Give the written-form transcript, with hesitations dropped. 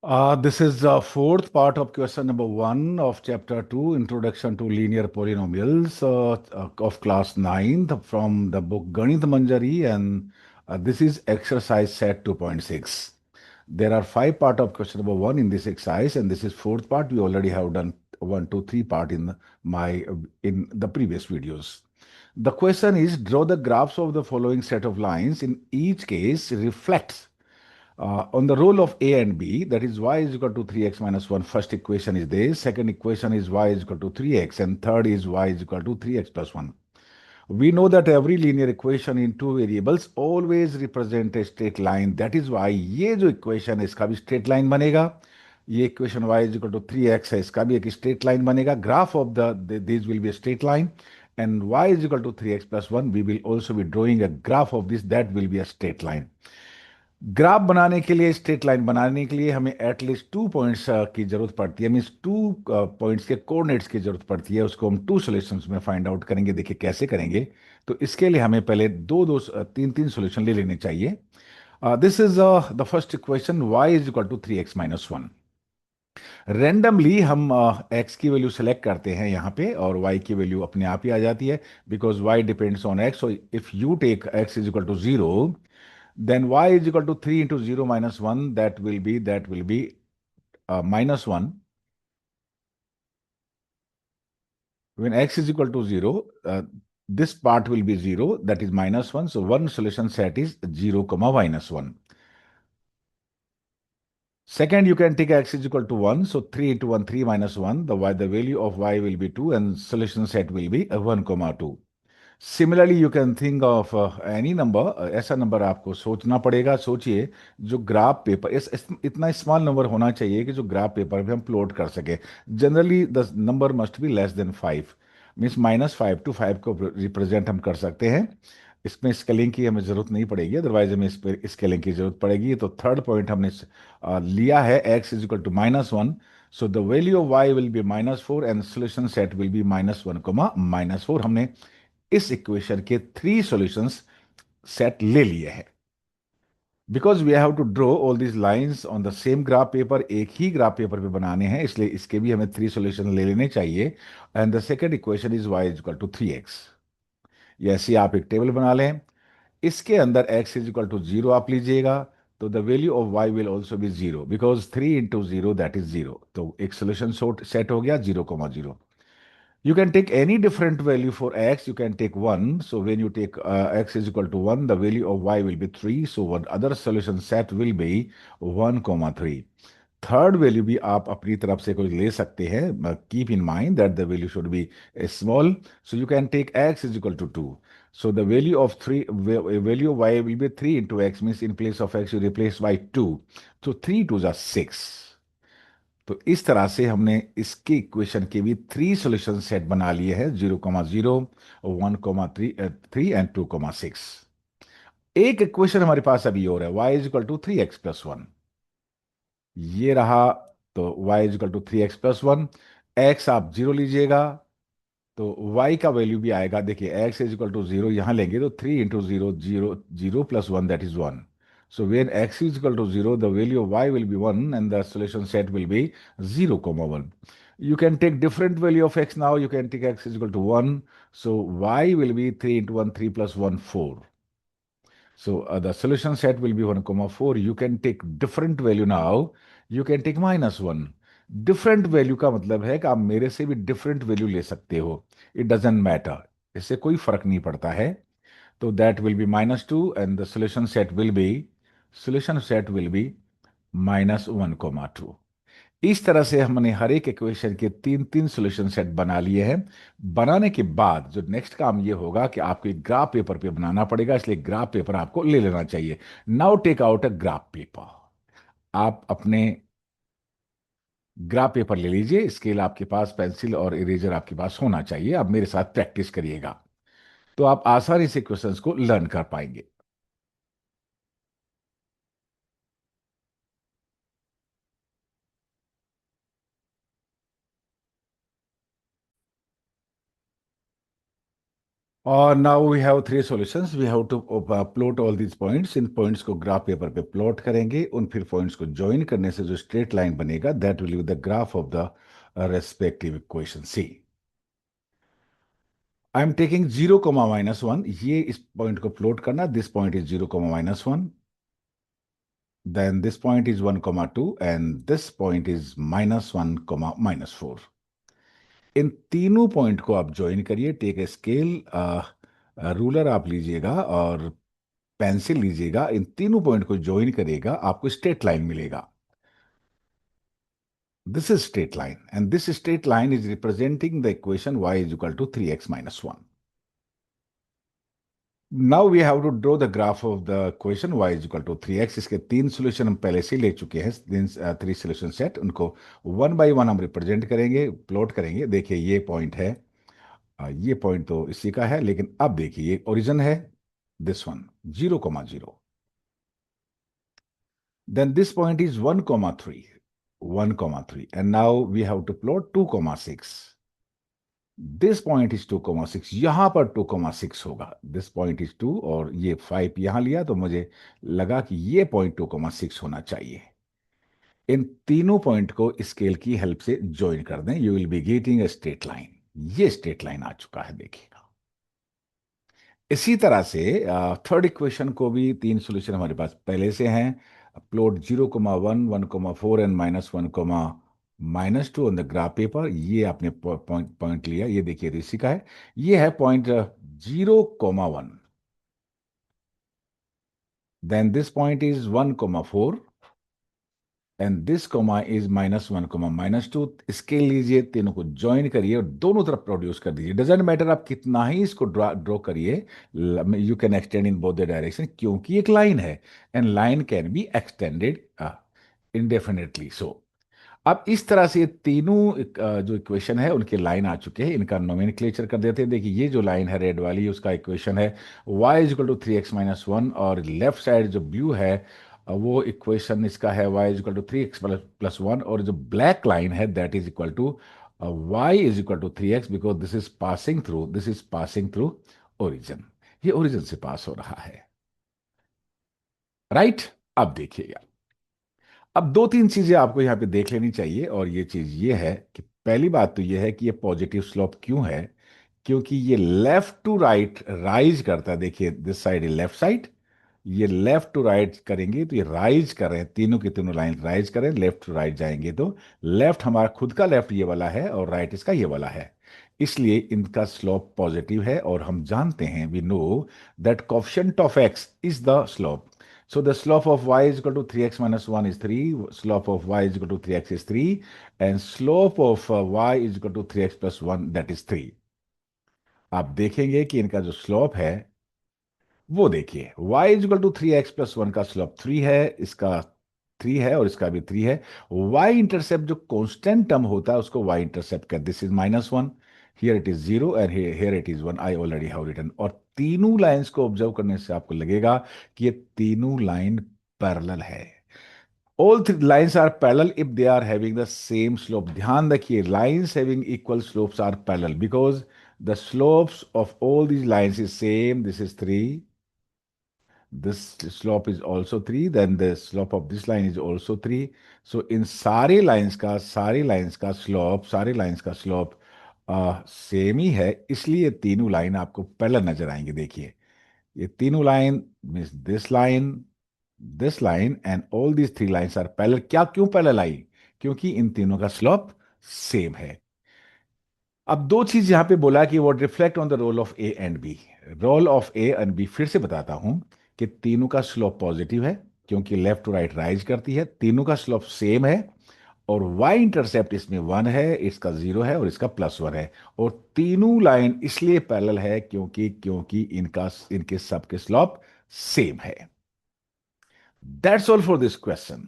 This is the fourth part of question number one of chapter two, Introduction to Linear Polynomials of class ninth from the book Ganit Manjari, and this is exercise set 2.6. There are five part of question number one in this exercise, and this is fourth part. We already have done one, two, three part in the previous videos. The question is draw the graphs of the following set of lines. In each case, reflects on the role of A and B, that is y is equal to 3x minus 1. First equation is this. Second equation is y is equal to 3x. And third is y is equal to 3x plus 1. We know that every linear equation in two variables always represent a straight line. That is why ये जो equation है इसका भी straight line बनेगा. ये equation y is equal to 3x है इसका भी एक straight line बनेगा. Graph of these will be a straight line. And y is equal to 3x plus 1. We will also be drawing a graph of this that will be a straight line. Graph बनाने के लिए straight line बनाने के लिए हमें at least 2 points की जरूरत पड़ती है, मीन्स 2 पॉइंट्स के कोऑर्डिनेट्स की जरूरत पड़ती है. उसको हम टू सॉल्यूशंस में फाइंड आउट करेंगे. देखिए कैसे करेंगे. तो इसके लिए हमें पहले दो दो तीन तीन सॉल्यूशन ले लेने चाहिए. This is the first equation. y is equal to 3x-1. Randomly हम x की वैल्यू सेलेक्ट करते हैं यहाँ पे और y की वैल्यू अपने आप ही आ जाती है, because y depends on x. So if you take x is equal to 0, then y is equal to 3 into 0 minus 1, that will be minus 1. When x is equal to 0, this part will be 0, that is minus 1. So one solution set is 0 comma minus 1. Second, you can take x is equal to 1. So 3 into 1, 3 minus 1. The value of y will be 2 and solution set will be 1 comma 2. Similarly you can think of any number. ऐसा number आपको सोचना पड़ेगा. सोचिए जो graph paper इतना small number होना चाहिए कि जो ग्राफ पेपर पे हम प्लॉट कर सके. Generally the number must be less than 5, means -5 to 5 को रिप्रेजेंट हम कर सकते हैं. इसमें स्केलिंग की हमें जरूरत नहीं पड़ेगी, अदरवाइज हमें इस पर स्केलिंग की जरूरत पड़ेगी. तो थर्ड पॉइंट हमने लिया है x is equal to -1. So the value of y will be -4 and solution set will be -1 -4. हमने इस इक्वेशन के थ्री सॉल्यूशंस सेट ले लिए हैं. Because we have to draw all these lines on the same graph paper, एक ही graph paper पे बनाने हैं, इसलिए इसके भी हमें थ्री सॉल्यूशन ले लेने चाहिए. And the second equation is y is equal to 3x. ये ऐसे आप एक टेबल बना लें. इसके अंदर x इज इक्वल टू 0 आप लीजिएगा. तो the value of y will also be 0, because 3 into 0 that is 0. तो एक सोल्यूशन सेट हो गया 0,0. You can take any different value for x. You can take 1. So when you take x is equal to 1, the value of y will be 3. So what other solution set will be 1,3. Third value भी आप अपनी तरफ से कोई ले सकते हैं. Keep in mind that the value should be small. So you can take x is equal to 2. So the value of 3, value of y will be 3 into x, means in place of x you replace by 2. So 3 2s are 6. तो इस तरह से हमने इसके equation के भी three solution set बना लिए हैं. 0,0, 1,3 एंड 2,6. एक इक्वेशन हमारे पास अभी और है. y is equal to 3x+1. ये रहा. तो y is equal to 3x+1. x आप 0 लीजिएगा तो y का वैल्यू भी आएगा. देखिए x इज इक्वल टू 0 यहां लेंगे तो 3 into 0, 0, 0 plus 1 that is 1. So when x is equal to 0, the value of y will be 1 and the solution set will be 0,1. You can take different value of x now. You can take x is equal to 1. So y will be 3 into 1, 3 plus 1, 4. So the solution set will be 1,4. You can take different value now. You can take -1. Different value का मतलब है कि आप मेरे से भी different value ले सकते हो. It doesn't matter. इससे कोई फर्क नहीं पड़ता है. तो that will B -2 and the solution set will be -1,2. इस तरह से हमने हर एक इक्वेशन के तीन तीन सॉल्यूशन सेट बना लिए हैं. बनाने के बाद जो नेक्स्ट काम ये होगा कि आपको एक ग्राफ पेपर पे बनाना पड़ेगा, इसलिए ग्राफ पेपर आपको ले लेना चाहिए. Now take out a graph paper. आप अपने ग्राफ पेपर ले लीजिए. स्केल आपके पास, पेंसिल और इरेजर आपके पास होना चाहिए. आप मेरे साथ प्रैक्टिस करिएगा तो आप आसानी से क्वेश्चंस को लर्न कर पाएंगे. और now we have three solutions, we have to plot all these points, इन पॉइंट्स को ग्राफ पेपर पे प्लॉट करेंगे, उन फिर पॉइंट्स को ज्वाइन करने से जो स्ट्रेट लाइन बनेगा that will be the graph of the respective equation see. I am taking 0, -1, ये इस पॉइंट को प्लॉट करना, this point is 0, -1, then this point is 1, 2 and this point is -1, -4। इन तीनों पॉइंट को आप ज्वाइन करिए, टेक ए स्केल, रूलर आप लीजिएगा और पेंसिल लीजिएगा, इन तीनों पॉइंट को ज्वाइन करिएगा, आपको स्ट्रेट लाइन मिलेगा। This is straight line and this straight line is representing the equation y is equal to 3x-1। Now we have to draw the graph of the equation y is equal to 3x। इसके तीन solution हम पहले से ले चुके हैं, three solution set, उनको one by one हम रिप्रेजेंट करेंगे, प्लॉट करेंगे। देखिए ये पॉइंट है, ये पॉइंट तो इसी का है, लेकिन अब देखिए ये ओरिजिन है, this one 0, 0। Then this point is 1, 3, 1, 3 and now we have to plot 2, 6। This point is 2, 6, यहां पर 2, 6 होगा, दिस पॉइंट इज 2 और ये 5 यहां लिया तो मुझे लगा कि ये पॉइंट 2, 6 होना चाहिए। इन तीनों पॉइंट को स्केल की हेल्प से ज्वाइन कर दें, you will be getting a straight line. ये स्ट्रेट लाइन आ चुका है, देखिएगा। इसी तरह से थर्ड इक्वेशन को भी तीन सोल्यूशन हमारे पास पहले से हैं। Plot 0, 1, 1, 4 and -1, -2 on the graph paper. ये आपने पॉइंट पॉइंट लिया, ये देखिए ऋषि का है, ये है point 0, 1। Then this point is 1, 4 and this comma is -1, -2। Scale लीजिए, तीनों को ज्वाइन करिए और दोनों तरफ प्रोड्यूस कर दीजिए। डजेंट मैटर आप कितना ही इसको ड्रॉ करिए, you can extend in both the direction, क्योंकि एक लाइन है and line can be extended indefinitely so. अब इस तरह से ये तीनों जो इक्वेशन है उनके लाइन आ चुके हैं, इनका नोमेनक्लेचर कर देते हैं। देखिए ये जो लाइन है रेड वाली, उसका इक्वेशन है y is equal to 3x-1, और लेफ्ट साइड जो ब्लू है वो इक्वेशन इसका है y is equal to 3x+1, और जो ब्लैक लाइन है that is equal to y is equal to 3x, because this is passing through origin. ये ओरिजिन से पास हो रहा है, राइट। अब देखिएगा, अब दो तीन चीजें आपको यहां पे देख लेनी चाहिए, और ये चीज ये है कि पहली बात तो ये है कि ये पॉजिटिव स्लोप क्यों है, क्योंकि ये लेफ्ट टू राइट राइज करता है। देखिए this side is left side, ये लेफ्ट टू राइट करेंगे तो ये राइज कर रहे हैं, तीनों की तीनों लाइन राइज करें, लेफ्ट टू राइट जाएंगे तो लेफ्ट हमारा खुद का लेफ्ट ये वाला है और राइट इसका ये वाला है, इसलिए इनका स्लोप पॉजिटिव है। और हम जानते हैं, we know that coefficient of x is the slope. So the slope of y is equal to 3x-1 is 3, slope of y is equal to 3x is 3, and slope of y is equal to 3x+1, that is 3। आप देखेंगे कि इनका जो slope है वो देखिए, y is equal to 3x+1 का slope 3 है, इसका 3 है और इसका भी 3 है। y इंटरसेप्ट जो कांस्टेंट टर्म होता है उसको y इंटरसेप्ट कर, this is -1, here it is 0 and here it is 1, I already have written. और तीनों लाइंस को ऑब्जर्व करने से आपको लगेगा कि ये तीनों लाइन पैरेलल है। All three lines are parallel if they are having the same slope। ध्यान रखिए, lines having equal slopes are parallel because the slopes of all these lines is same। This is 3, this slope is also 3, then the slope of this line is also 3। So in सारी lines का slope same ही है, इसलिए तीनों line आपको parallel नजर आएंगे। देखिए ये तीनों line means this line and all these three lines are parallel. क्या क्यों पैरेलल आई? क्योंकि इन तीनों का स्लोप सेम है। अब दो चीज यहां पे बोला कि वो reflect on the role of A and B. Role of A and B फिर से बताता हूं कि तीनों का स्लोप पॉजिटिव है, क्योंकि लेफ्ट टू राइट राइज करती है, तीनों का स्लोप सेम है, और y इंटरसेप्ट इसमें 1 है, इसका 0 है और इसका +1 है। और तीनों लाइन इसलिए पैरेलल है क्योंकि क्योंकि इनके सबके स्लोप सेम है। That's all for this question.